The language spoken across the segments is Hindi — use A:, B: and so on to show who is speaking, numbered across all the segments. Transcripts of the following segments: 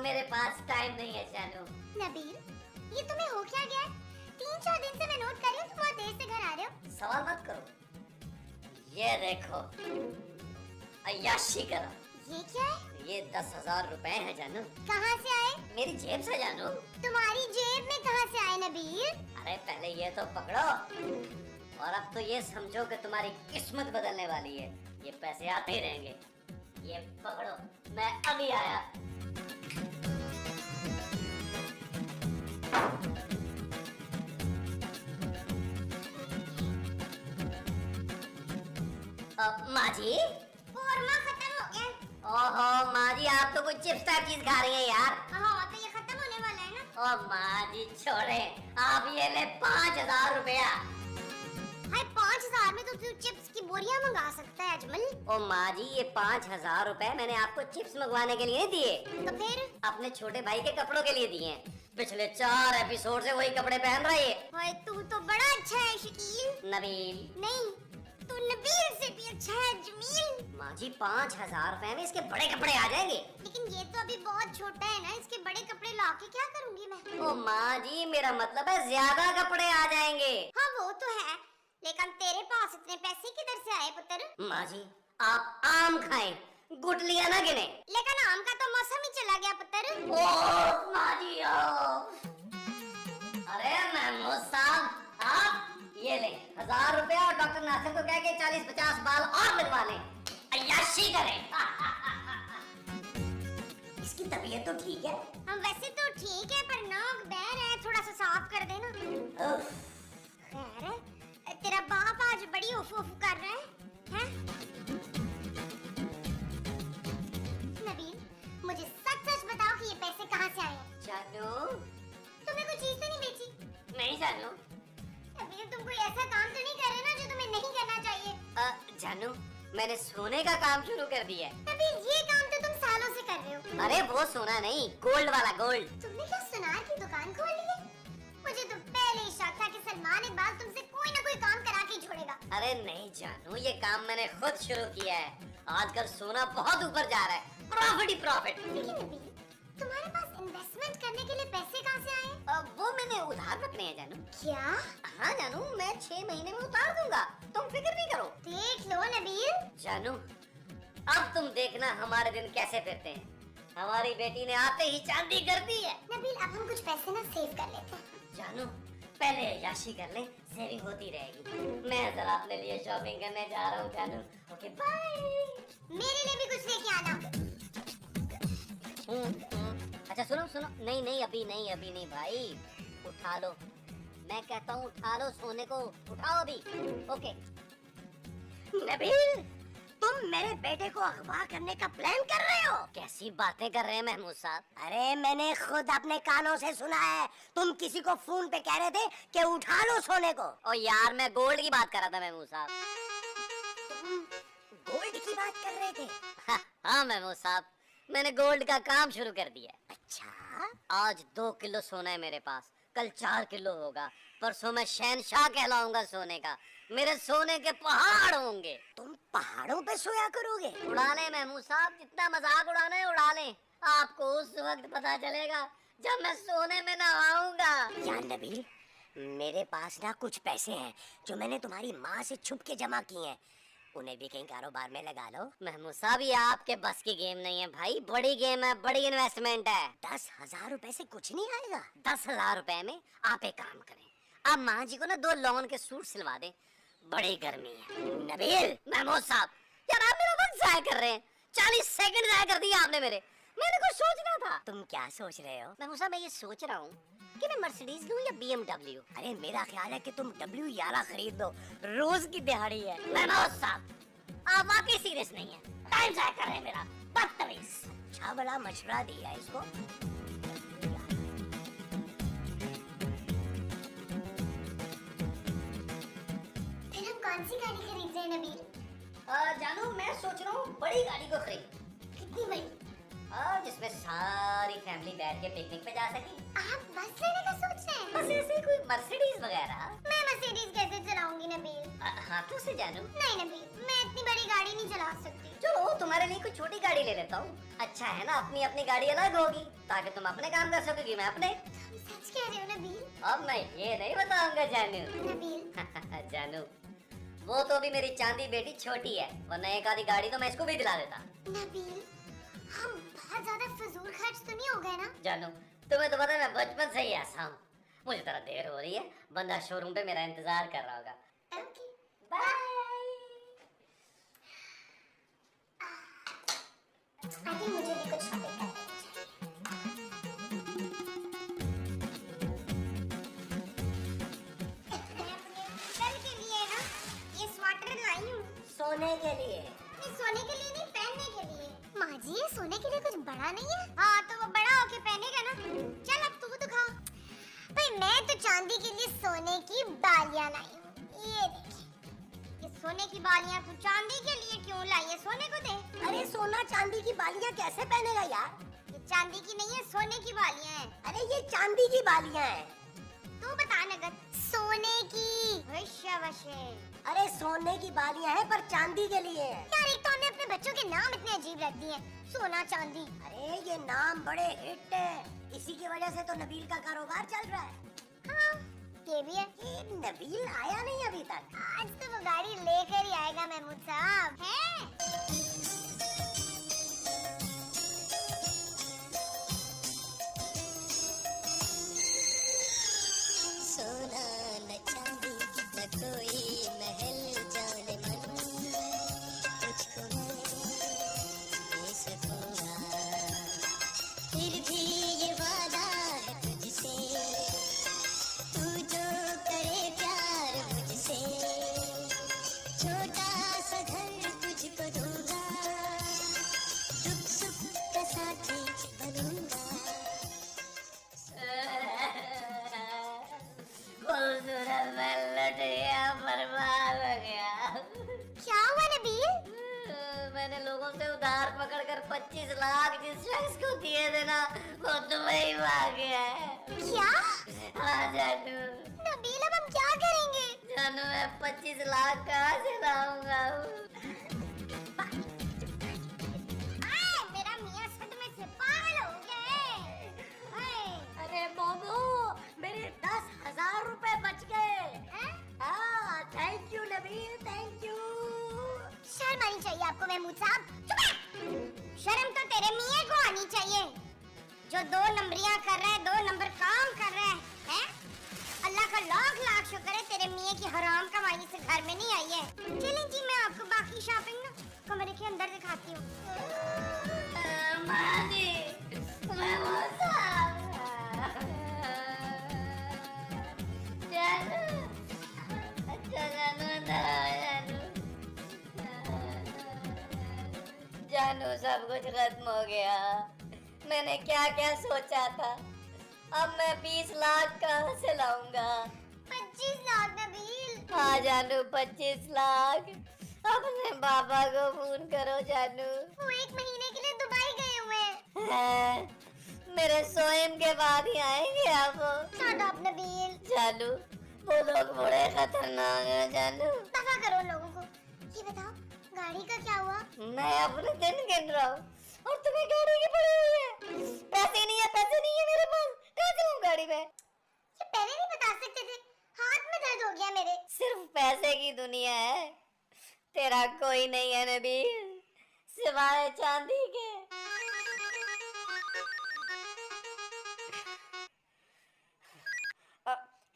A: मेरे पास टाइम नहीं है जानू।
B: नबील, ये तुम्हें हो क्या गया? 3-4 दिन से मैं नोट कर रही हूँ, तुम बहुत देर से घर आ रहे हो।
A: सवाल मत करो, ये देखो अय्याशी करो।
B: ये क्या है?
A: ये 10,000 रुपए हैं जानू।
B: कहाँ से आए?
A: मेरी जेब से जानू।
B: तुम्हारी जेब में कहाँ से आए नबील?
A: अरे पहले ये तो पकड़ो, और अब तो ये समझो कि तुम्हारी किस्मत बदलने वाली है। ये पैसे आते ही रहेंगे। ये पकड़ो, मैं अभी आया। माँ जी,
B: कोरमा खत्म हो गया।
A: ओहो माँ जी, आप तो कुछ चिप्स टाइप चीज खा रही हैं यार।
B: हाँ, तो ये खत्म होने वाला है ना।
A: ओ माँ जी छोड़े, आप ये ले 5,000 रुपया।
B: हाय, 5,000 में तो तू चिप्स की बोरियां मंगा सकता है अजमल।
A: ओ माँ जी, ये 5,000 रुपए मैंने आपको चिप्स मंगवाने के लिए नहीं दिए,
B: तो फिर?
A: अपने छोटे भाई के कपड़ों के लिए दिए। पिछले 4 एपिसोड से वही कपड़े पहन रहा है।
B: हाय, तू तो बड़ा अच्छा है शकील।
A: नबील
B: नहीं, तू नबील से भी अच्छा है जमील।
A: माँ जी, 5,000 रुपए में इसके बड़े कपड़े आ जाएंगे।
B: लेकिन ये तो अभी बहुत छोटा है ना, इसके बड़े कपड़े लाके क्या करूंगी मैं?
A: ओ माँ जी, मेरा मतलब है ज्यादा कपड़े आ जाएंगे।
B: हाँ वो तो है, लेकिन तेरे पास इतने पैसे किधर से आए पुत्र?
A: माँ जी, आप आम खाएं, गुठलियां ना गिने।
B: लेकिन आम का तो मौसम ही चला गया पुत्र।
A: ओ माँ जी, अरे महमूद साहब, आप ये ले 1,000 रुपया, और डॉक्टर नासिर को कह के 40-50 बाल और लगवा लें, अय्याशी करें। इसकी तबीयत तो ठीक है।
B: हम वैसे तो ठीक है, पर नाक बह रहा है, थोड़ा सा साफ कर देना। खैर, तेरा बाप आज बड़ी उफ उफ कर रहा है? नबील, मुझे सच सच बताओ कि ये पैसे कहाँ से आए हैं?
A: जानू,
B: तुमने कोई चीज तो नहीं बेची?
A: नहीं जानू।
B: नबील, तुम कोई ऐसा काम तो नहीं कर रहे ना जो तुम्हें नहीं करना चाहिए?
A: जानू, मैंने सोने का काम शुरू कर दिया है।
B: नबील, ये काम तो तुम सालों से कर रहे हो।
A: अरे वो सोना नहीं, गोल्ड वाला गोल्ड।
B: तुमने क्या सुनार की दुकान खोल ली है? मुझे तो पहले ही शक था कि सलमान इकबाल तुमसे कोई ना कोई काम करा के छोड़ेगा।
A: अरे नहीं जानू, ये काम मैंने खुद शुरू किया है। आजकल सोना बहुत ऊपर जा रहा है, प्रॉफिट ही प्रॉफिट।
B: लेकिन नबील, तुम्हारे पास इन्वेस्टमेंट करने के लिए पैसे कहाँ से आए?
A: वो मैंने उधार रखने हैं जानू।
B: क्या?
A: हाँ जानू, मैं 6 महीने में उतार दूंगा, तुम फिक्र नहीं करो।
B: देख लो नबील।
A: जानू, अब तुम देखना हमारे दिन कैसे फिरते हैं। हमारी बेटी ने आते ही चांदी कर दी है।
B: नबील, अब हम कुछ पैसे ना सेव कर लेते हैं।
A: जानू, पहले अय्याशी कर ले, सेविंग होती रहेगी। मैं जरा अपने लिए शॉपिंग करने जा रहा हूँ जानू। Okay bye.
B: मेरे लिए भी कुछ लेके आना।
A: अच्छा सुनो सुनो, नहीं नहीं अभी नहीं भाई, उठा लो, मैं कहता हूँ उठा लो सोने को, उठाओ अभी। ओके। नबील, तुम मेरे बेटे को अगवा करने का प्लान कर रहे हो? कैसी बातें कर रहे हैं महमूद साहब? अरे मैंने खुद अपने कानों से सुना है, तुम किसी को फोन पे कह रहे थे कि उठा लो सोने को। ओ यार, मैं गोल्ड की बात कर रहा था महमूद साहब। गोल्ड की बात कर रहे थे? हाँ महमूद साहब, मैंने गोल्ड का काम शुरू कर दिया। अच्छा, आज 2 किलो सोना है मेरे पास, कल 4 किलो होगा, परसों मैं शहनशाह कहलाऊंगा सोने का। मेरे सोने के पहाड़ होंगे। तुम पहाड़ों पे सोया करोगे? उड़ा ले महमूद साहब, जितना मजाक उड़ाना है उड़ा ले। आपको उस वक्त पता चलेगा जब मैं सोने में नहाऊंगा। यार नबील, मेरे पास ना कुछ पैसे हैं जो मैंने तुम्हारी माँ से छुप के जमा किए हैं, उन्हें भी कहीं कारोबार में लगा लो। महमूद साहब, ये आपके बस की गेम नहीं है भाई, बड़ी गेम है, बड़ी इन्वेस्टमेंट है। 10,000 रुपए से कुछ नहीं आएगा। 10,000 रुपए में आप एक काम करें, आप माँ जी को ना 2 लॉन के सूट सिलवा दें, बड़ी गर्मी है। नबील, महमूद साहब, यार आप मेरा वक्त जाया कर रहे हैं, 40 सेकंड जाया कर दिए आपने मेरे। मैंने कुछ सोचना था। तुम क्या सोच रहे हो? महमूद साहब, मैं ये सोच रहा हूँ कि मैं मर्सिडीज लूं या BMW। अरे मेरा ख्याल है कि तुम W11 खरीद लो, रोज की दिहाड़ी है। महमूद साहब, आप वाकई सीरियस नहीं है, टाइम जाया कर रहे हैं मेरा, बदतमीज। अच्छा बड़ा मशवरा दिया इसको।
B: फिर हम कौन सी गाड़ी खरीद रहे हैं नबील?
A: जानू, मैं सोच रहा हूँ बड़ी गाड़ी को खरीद।
B: कितनी बड़ी?
A: जिसमें सारी फैमिली बैठ के पिकनिक पे जा सके।
B: आप बस लेने का सोच रहे हैं?
A: बस ऐसे कोई मर्सिडीज वगैरह।
B: मैं मर्सिडीज कैसे चलाऊंगी नबील?
A: हाथों से जानू?
B: नहीं नबील, मैं इतनी बड़ी गाड़ी नहीं चला सकती।
A: चलो तुम्हारे लिए कोई छोटी गाड़ी ले लेता हूँ। अच्छा है ना, अपनी अपनी गाड़ी अलग होगी ताकि तुम अपने काम कर सकोगी, मैं अपने।
B: तुम सच कह रहे हो नबील?
A: अब मैं ये नहीं बताऊंगा जानू।
B: नबील
A: जानू, वो तो भी मेरी चांदी बेटी छोटी है, वरना एक आधी गाड़ी तो मैं इसको भी दिला देता।
B: नबील, हम बहुत ज्यादा फजूल खर्च तो नहीं हो गए ना?
A: जानू, तुम्हें तो पता है मैं बचपन से ही ऐसा हूँ। मुझे थोड़ा देर हो रही है, बंदा शोरूम पे मेरा इंतजार कर रहा होगा।
B: Okay,
A: bye.
B: आई थिंक मुझे भी कुछ शॉपिंग करनी चाहिए। कल के लिए ना ये स्वेटर लाई हूँ।
A: सोने के लिए?
B: नहीं, सोने के लिए नहीं, पहनने के लिए। माँ जी, ये सोने के लिए कुछ बड़ा नहीं है? हाँ, तो वो बड़ा होके पहनेगा ना। चल अब तू दिखा। भाई मैं तो चांदी के लिए सोने की बालियां लाई हूँ। ये देखिए, ये सोने की बालियां तू चांदी के लिए क्यों लाई है? सोने को दे।
A: अरे सोना चांदी की बालियां कैसे पहनेगा यार?
B: ये चांदी की नहीं है, सोने की बालियां हैं।
A: अरे ये चांदी की बालियां हैं।
B: तू बता नगद। सोने की। वशे।
A: अरे सोने की बालियां हैं पर चांदी के लिए है।
B: यार एक तो हमने अपने बच्चों के नाम इतने अजीब रख दिए, सोना चांदी।
A: अरे ये नाम बड़े हिट है, इसी की वजह से तो नबील का कारोबार चल रहा है।
B: हाँ, ये भी है।
A: ये नबील आया नहीं अभी तक।
B: आज तो वो गाड़ी लेकर ही आएगा महमूद साहब। है?
A: सोना न चांदी न कोई महल जाने मन, तुझको मैं दे सकूंगा, फिर भी ये वादा है तुझसे, तू जो करे प्यार मुझसे, छोटा सा घर तुझको दूंगा, दुख सुख का साथी बनूंगा। खूबसूरत मैं लुट गया, बर्बाद हो गया।
B: क्या हुआ नबील?
A: मैंने लोगों से उधार पकड़कर 25 लाख जिस शख्स को दिए थे ना, वो दुबई भाग गया है।
B: क्या?
A: हाँ जानू।
B: नबील अब हम क्या करेंगे?
A: जानू मैं 25 लाख कहाँ से लाऊंगा?
B: मेरा मियां सच में से पागल हो गया है।
A: अरे मोमो, मेरे 10,000 रुपए बच गए। हाँ, thank you Nabeel, thank you.
B: शर्म आनी चाहिए आपको महमूद साहब। चुप रह। शर्म तो तेरे मियां को आनी चाहिए, जो 2 नंबरियां कर रहा है, 2 नंबर काम कर रहा है? अल्लाह का लाख लाख शुक्र है तेरे मियां की हराम कमाई से घर में नहीं आई है। चलें जी, मैं आपको बाकी शॉपिंग ना कमरे के अंदर दिखाती हूँ।
A: जानू सब कुछ खत्म हो गया। मैंने क्या क्या सोचा था, अब मैं 20 लाख कहाँ से लाऊंगा?
B: 25 लाख नबील।
A: हाँ जानू, 25 लाख। अपने पापा को फोन करो जानू।
B: वो 1 महीने के लिए दुबई गए हुए हैं।
A: हैं? मेरे सोएम के बाद ही आएंगे अब।
B: Shut up, Nabeel.
A: जानू, वो लोग बड़े खतरनाक हैं जानू।
B: दफा करो उन लोगों को। ये बताओ, गाड़ी का क्या हुआ?
A: मैं अपने दिन गिन रहा हूँ और तुम्हें गाड़ी की पड़ी हुई है। पैसे नहीं है, पैसे नहीं है मेरे पास, कहाँ जाऊँ गाड़ी में?
B: ये पहले नहीं बता सकते थे, हाथ में दर्द हो गया मेरे।
A: सिर्फ पैसे की दुनिया है, तेरा कोई नहीं है नबील सिवाय चांदी के।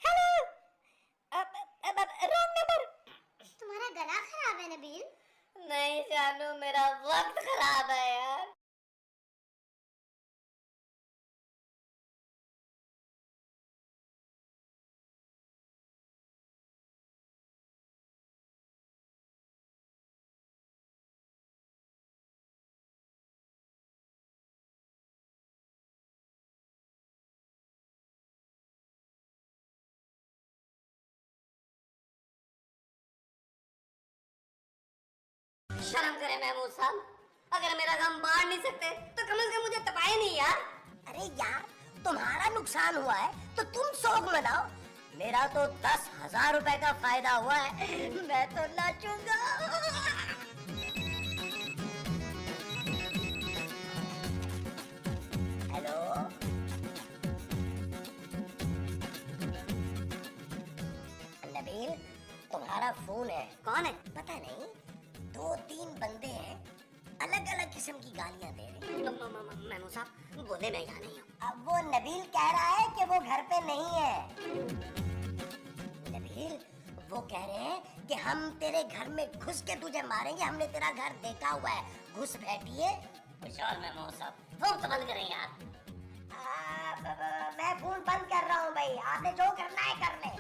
A: Hello, wrong number.
B: तुम्हारा गला खराब है नबील?
A: नहीं जानू, मेरा वक्त खराब है यार। शर्म करे महमूद साहब, अगर मेरा गम बांट नहीं सकते तो कम से कम मुझे तपाए नहीं यार। अरे यार, तुम्हारा नुकसान हुआ है तो तुम शोक मनाओ, मेरा तो 10,000 रुपए का फायदा हुआ है, मैं तो नाचूंगा। हेलो, नबील, तुम्हारा फोन है। कौन है? पता नहीं, 2-3 बंदे हैं, अलग अलग किस्म की गालियां दे रहे हैं। मेमो साहब बोले मैं यहाँ नहीं हूँ। अब वो नबील कह रहा है कि वो घर पे नहीं है। नबील, वो कह रहे हैं कि हम तेरे घर में घुस के तुझे मारेंगे, हमने तेरा घर देखा हुआ है, घुस बैठिए। विशाल मेमो साहब, फोन तो बंद करें यार। मैं फोन बंद कर रहा हूँ भाई, आपने जो करना है कर ले।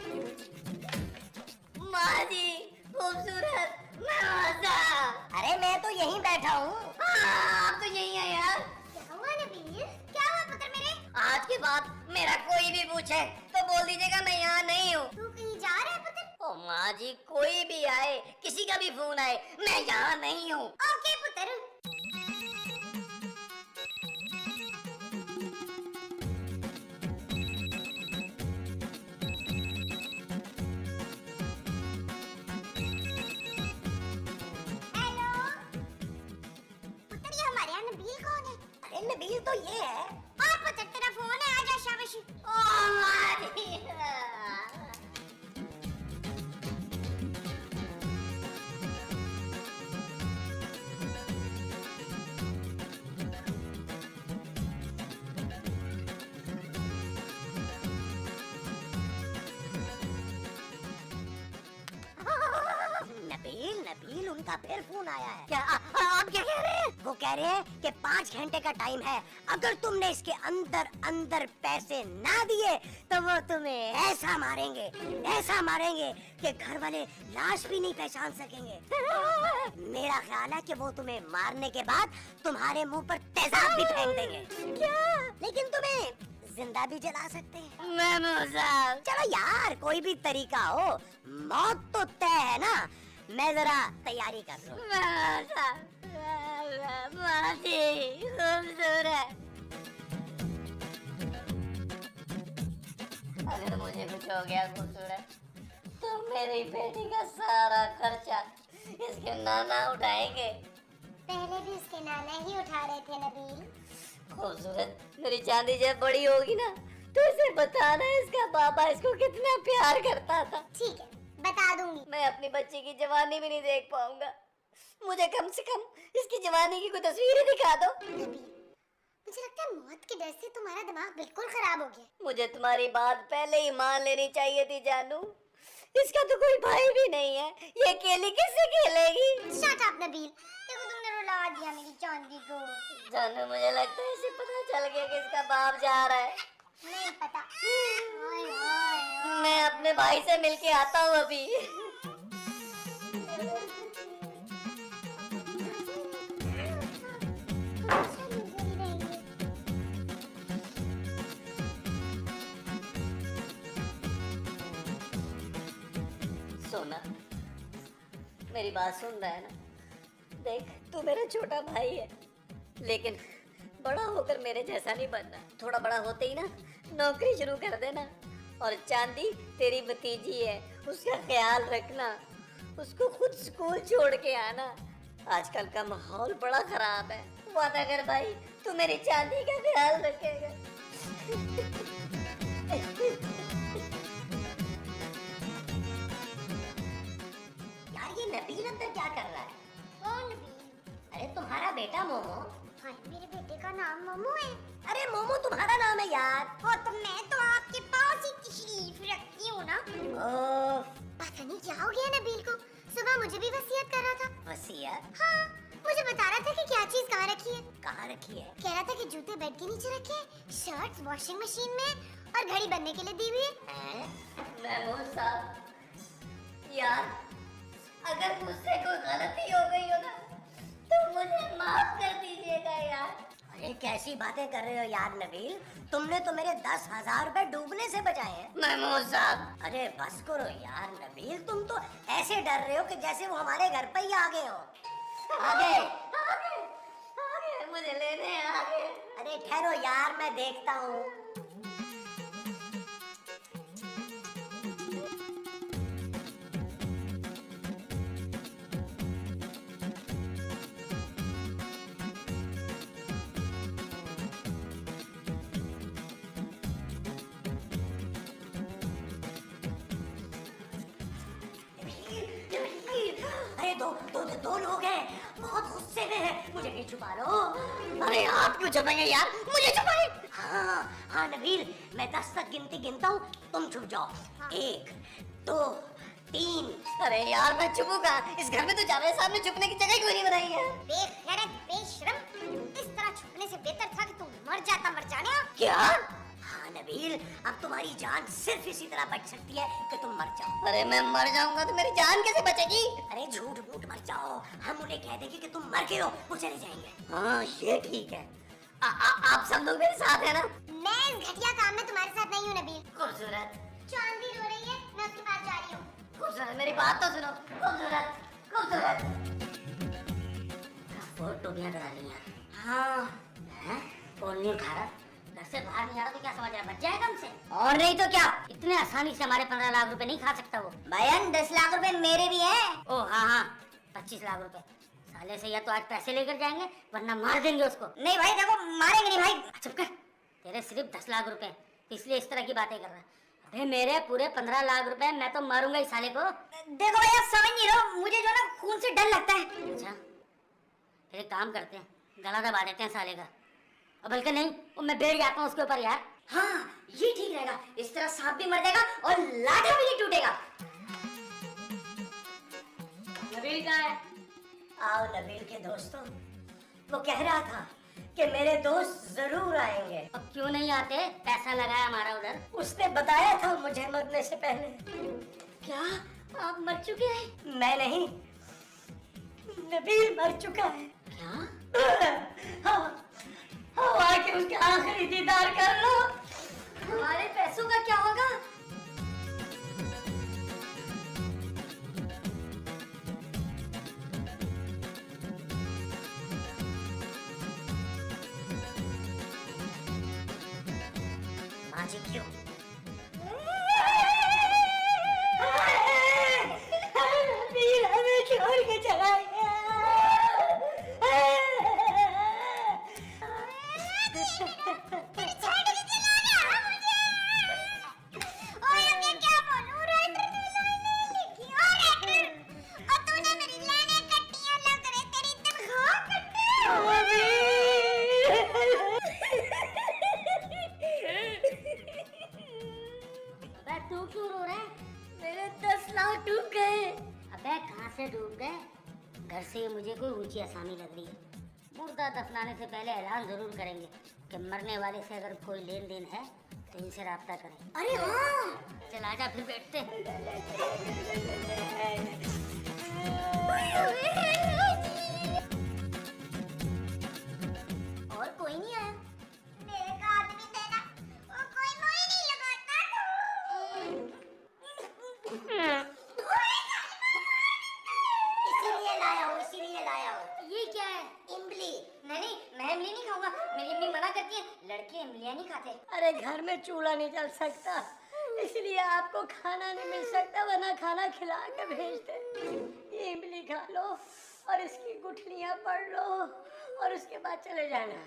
A: माँ जी, खूबसूरत मजा। अरे मैं तो यहीं बैठा हूँ। आप तो यहीं है यार।
B: क्या हुआ नबील? क्या हुआ पुत्र मेरे?
A: आज के बाद मेरा कोई भी पूछे तो बोल दीजिएगा मैं यहाँ नहीं हूँ।
B: तू कहीं जा रहा है पुत्र?
A: ओ माँ जी, कोई भी आए, किसी का भी फोन आए, मैं यहाँ नहीं हूँ।
B: ओके पुत्र।
A: नबील तो ये है।
B: हाँ पुत्र, तेरा फोन है, आजा शाबाशी।
A: ओ मारी। नबील, उनका फिर फोन आया है। क्या आप क्या कह रहे हैं? वो कह रहे हैं कि 5 घंटे का टाइम है, अगर तुमने इसके अंदर अंदर पैसे ना दिए तो वो तुम्हें ऐसा मारेंगे कि घर वाले लाश भी नहीं पहचान सकेंगे। मेरा ख्याल है कि वो तुम्हें मारने के बाद तुम्हारे मुंह पर तेजाब भी फेंक देंगे। क्या? लेकिन तुम्हें जिंदा भी जला सकते हैं। चलो यार, कोई भी तरीका हो, मौत तो तय है ना। मैं जरा तैयारी कर लूं। अगर मुझे कुछ हो गया खूबसूरत, तो मेरी बेटी का सारा खर्चा इसके नाना उठाएंगे।
B: पहले भी उसके नाना ही उठा रहे थे नबील।
A: खूबसूरत, मेरी चांदी जब बड़ी होगी ना, तो इसे बताना इसका पापा इसको कितना प्यार करता था।
B: ठीक है, बता दूंगी।
A: मैं अपनी बच्ची की जवानी भी नहीं देख पाऊंगा, मुझे कम से कम इसकी जवानी की कोई तस्वीर ही दिखा दो।
B: नबील, मुझे लगता है मौत के डर से तुम्हारा दिमाग बिल्कुल खराब हो गया।
A: मुझे तुम्हारी बात पहले ही मान लेनी चाहिए थी जानू। इसका तो कोई भाई भी नहीं है, ये अकेली कैसे खेलेगी?
B: शट अप नबील, देखो तुमने रुला दिया मेरी चांदी को।
A: जानू, मुझे लगता है इसे पता चल गया कि इसका बाप जा रहा है।
B: नहीं पता। ओए ओए।
A: मैं अपने भाई से मिलके आता हूँ अभी। सोना, मेरी बात सुन रहा है ना? देख, तू मेरा छोटा भाई है, लेकिन बड़ा होकर मेरे जैसा नहीं बनना। थोड़ा बड़ा होते ही ना नौकरी शुरू कर देना। और चांदी तेरी भतीजी है, उसका ख्याल रखना, उसको खुद स्कूल छोड़ के आना। आजकल का माहौल बड़ा खराब है। वादा कर भाई, तू मेरी चांदी का ख्याल रखेगा। यार, ये नबील अंदर क्या कर रहा है?
B: कौन नबील?
A: अरे तुम्हारा बेटा मोमो।
B: हाँ, मेरे बेटे का नाम मोमो है।
A: अरे मोमो तुम्हारा नाम है यार।
B: हो तो मैं तो आपके पास ही तशरीफ रखती हूँ ना।
A: ओह,
B: पता नहीं क्या हो गया नबील को, सुबह मुझे भी वसीयत कर रहा था।
A: वसीयत?
B: हाँ, मुझे बता रहा था कि क्या चीज कहाँ रखी है।
A: कहाँ रखी है?
B: कह रहा था कि जूते बेड के नीचे रखे, शर्ट्स वॉशिंग मशीन में और घड़ी बनने के लिए दी हुई है।
A: महमूद साहब, यार अगर मुझसे कोई गलती हो गई हो ना, तो मुझे माफ कर दीजिएगा यार। अरे कैसी बातें कर रहे हो यार नबील, तुमने तो मेरे 10,000 रुपए डूबने से बचाए हैं। महमूद साहब, अरे बस करो यार नबील, तुम तो ऐसे डर रहे हो कि जैसे वो हमारे घर पे ही आ गए हो। आगे मुझे लेने आगे। अरे ठहरो यार, मैं देखता हूँ। दो लोग हैं, बहुत गुस्से में हैं, मुझे कहीं छुपा लो। अरे आप क्यों छुपाएंगे यार, मुझे छुपाए। हाँ हाँ नबील, मैं 10 तक गिनता हूँ, तुम छुप जाओ। 1 2 3। अरे यार मैं छुपूंगा, इस घर में तो जावेद साहब ने छुपने की जगह क्यों नहीं बनाई है?
B: बेगैरत बेशरम, इस तरह छुपने से बेहतर था कि तू मर जाता, मर जाने।
A: क्या? हाँ नबील, अब तुम्हारी जान सिर्फ इसी तरह बच सकती है कि तुम मर जाओ। अरे मैं मर जाऊंगा तो मेरी जान कैसे बचेगी? अरे झूठ मूठ मर जाओ, हम उन्हें कह देंगे कि तुम मर गए हो, वो चले जाएंगे। हाँ ये ठीक है। आप सब लोग मेरे साथ है ना?
B: मैं इस घटिया काम में तुम्हारे साथ नहीं हूँ नबील।
A: खूबसूरत
B: चांदी रो रही है, मैं उसके पास जा रही हूँ।
A: खूबसूरत, मेरी बात तो सुनो। खूबसूरत खूबसूरत, फोटो भी हटा रही है। हाँ हैं? कौन नहीं उठा रहा? घर से बाहर नहीं आ रहा तो क्या समझ रहा है, बच जाएगा हमसे? और नहीं तो क्या, इतने आसानी से हमारे 15 लाख रुपए नहीं खा सकता वो।
B: बयान 10 लाख रुपए मेरे भी हैं।
A: ओ हाँ 25 लाख रुपए। साले से या तो आज पैसे लेकर जाएंगे वरना मार देंगे उसको।
B: नहीं भाई देखो, मारेंगे नहीं भाई।
A: चुप कर, तेरे सिर्फ 10 लाख रुपए, इसलिए इस तरह की बातें कर रहा है। अबे मेरे पूरे 15 लाख रुपए, मैं तो मारूंगा इस साले को।
B: देखो भैया, समझ नहीं रहो, मुझे जो ना खून से डर लगता है।
A: अच्छा फिर एक काम करते हैं, गला दबा देते हैं साले का। अब बल्कि नहीं, मैं बैठ जाता हूँ उसके ऊपर यार।
B: हाँ ये ठीक रहेगा, इस तरह सांप भी मर जाएगा और लाठा भी नहीं टूटेगा।
A: नबील कहाँ है?
B: आओ नबील के दोस्तों, वो कह रहा था कि मेरे दोस्त जरूर आएंगे।
A: अब क्यों नहीं आते? पैसा लगाया हमारा उधर।
B: उसने बताया था मुझे मरने से पहले।
A: क्या आप मर चुके हैं?
B: मैं नहीं, नबील मर चुका है।
A: क्या?
B: हाँ आके उसके आखिरी दीदार कर लो।
A: हमारे पैसों का क्या होगा?
B: माजी क्यों? नबील हमें छोड़ के चला गया।
A: तू क्यों रो रहा है?
B: मेरे 10 लाख डूब गए।
A: अबे कहाँ से डूब गए? घर से ये मुझे कोई ऊंची आसामी लग रही है। मुर्दा दफनाने से पहले ऐलान जरूर करेंगे कि मरने वाले से अगर कोई लेन देन है तो इनसे राब्ता करें।
B: अरे हाँ,
A: चल आजा फिर बैठते हैं।
B: और कोई नहीं आया। मेरे का आदमी देना, वो कोई मोही नहीं लगाता। इसीलिए लाया हूँ।
A: ये क्या है?
B: इमली।
A: नहीं मैं इमली नहीं खाऊंगा, मेरी अम्मी मना करती है, लड़के इमलियाँ नहीं खाते।
B: अरे घर में चूल्हा नहीं जल सकता, इसलिए आपको खाना नहीं मिल सकता, वरना खाना खिला के भेजते। ये इमली खा लो और इसकी गुठलियाँ पढ़ लो और उसके बाद चले जाना।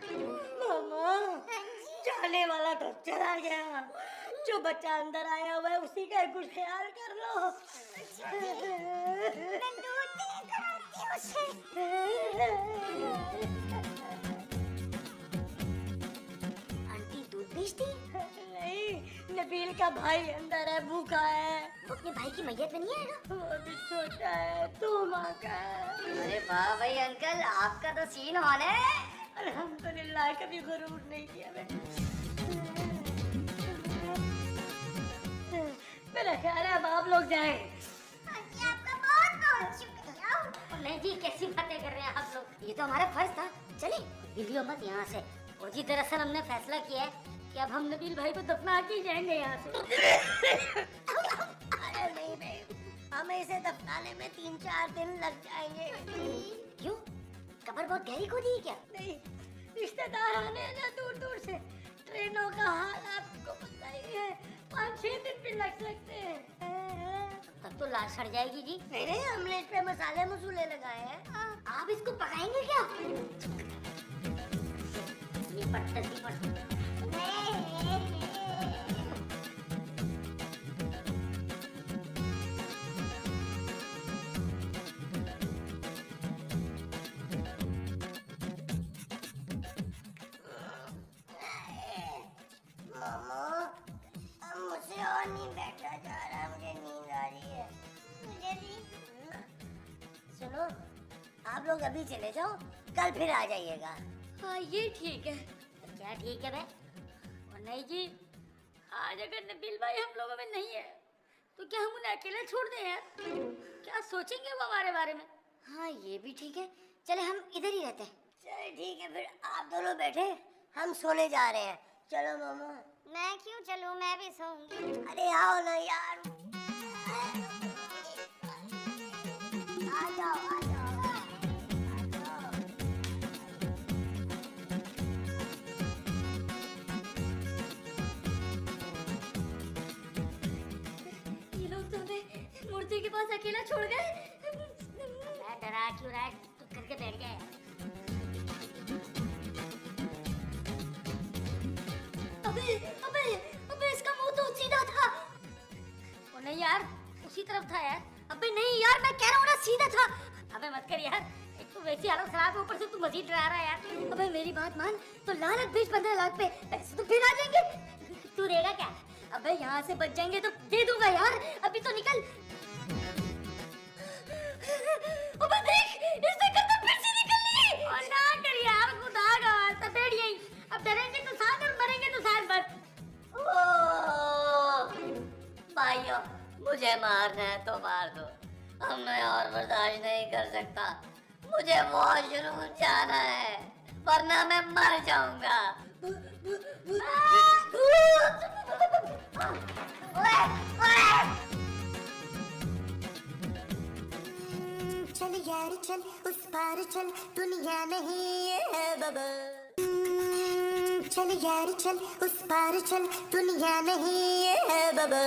B: मामा, जाने वाला तो चला गया, जो बच्चा अंदर आया हुआ है उसी का कुछ ख्याल कर लो। मैं दूध लेकर आती हूँ उसे।
A: आंटी दूध बेचती?
B: नहीं, नबील का भाई अंदर है, भूखा है।
A: वो अपने भाई की मैयत में नहीं आएगा?
B: वो भी छोटा है, 2 माह का है।
A: अरे वाह भाई अंकल, आपका तो सीन ऑन है।
B: अल्हम्दुलिल्लाह, कभी गुरूर नहीं किया मैंने। मेरा ख्याल है अब आप लोग जाएं। आपका बहुत बहुत शुक्रिया।
A: नहीं जी, कैसी बातें कर रहे हैं आप लोग, ये तो हमारा फर्ज था। चले हिलियो मत यहाँ से। और जी दरअसल हमने फैसला किया है कि अब हम नबील भाई को दफना के ही जाएंगे यहाँ से।
B: अरे नहीं, हमें इसे दफनाने में 3-4 दिन लग जाएंगे।
A: क्यों? कब्र बहुत गहरी खोदी है क्या?
B: नहीं, रिश्तेदार आने हैं ना दूर दूर से, ट्रेनों का हाल आपको पता ही है, 5-6 दिन भी लग सकते हैं।
A: तब तो लाश सड़ जाएगी जी।
B: नहीं, हमने इस पे मसाले मसूले लगाए हैं।
A: आप इसको पकाएंगे क्या? निपट निपट।
C: आप लोग अभी चले जाओ, कल फिर आ जाइएगा।
D: हाँ ये ठीक है।
A: क्या ठीक है बे?
D: और नहीं जी, आज अगर नबील भाई हम लोगों में नहीं है तो क्या हम उन्हें अकेले छोड़ दें यार? क्या सोचेंगे वो हमारे बारे में?
B: हाँ ये भी ठीक है, चले हम इधर ही रहते हैं।
C: चलो ठीक है, फिर आप दोनों बैठे, हम सोने जा रहे हैं। चलो मामा।
B: मैं क्यों चलूं, मैं भी सोऊंगी।
C: अरे आओ ना यार, आ जाओ आ जाओ।
D: ये लोग तो हमें मूर्ति के पास अकेला छोड़ गए।
A: मैं डरा क्यों रहा है? तू करके बैठ गया है।
D: अबे अबे अबे इसका मुंह तो सीधा था। ओ नहीं यार, उसी तरफ था यार। अबे नहीं यार, मैं कह रहा हूँ ना सीधा था। अबे मत कर यार, एक तो वैसी हालत खराब है, ऊपर से तू मजीद डरा रहा है यार। अबे मेरी बात मान, तो लानत भेज 15 लाख पे, पैसे तो फिर आ जाएंगे। तू रहेगा क्या? अबे यहाँ से बच जाएंगे तो दे दूंगा यार, अभी तो निकल। अबे देख, इससे करता फिर से निकल ली। और ना कर यार, खुदा का वास्ता बैठ यहीं। अब डरेंगे तो साथ और मरेंगे तो साथ बस।
A: भाइयों, मुझे मारना है तो मार दो, अब मैं और बर्दाश्त नहीं कर सकता। मुझे वॉशरूम जाना है, वरना मैं मर जाऊंगा।
C: चल यार चल, उस पार चल, दुनिया नहीं है बाबा। चल यार चल, उस पार चल, दुनिया नहीं है बाबा।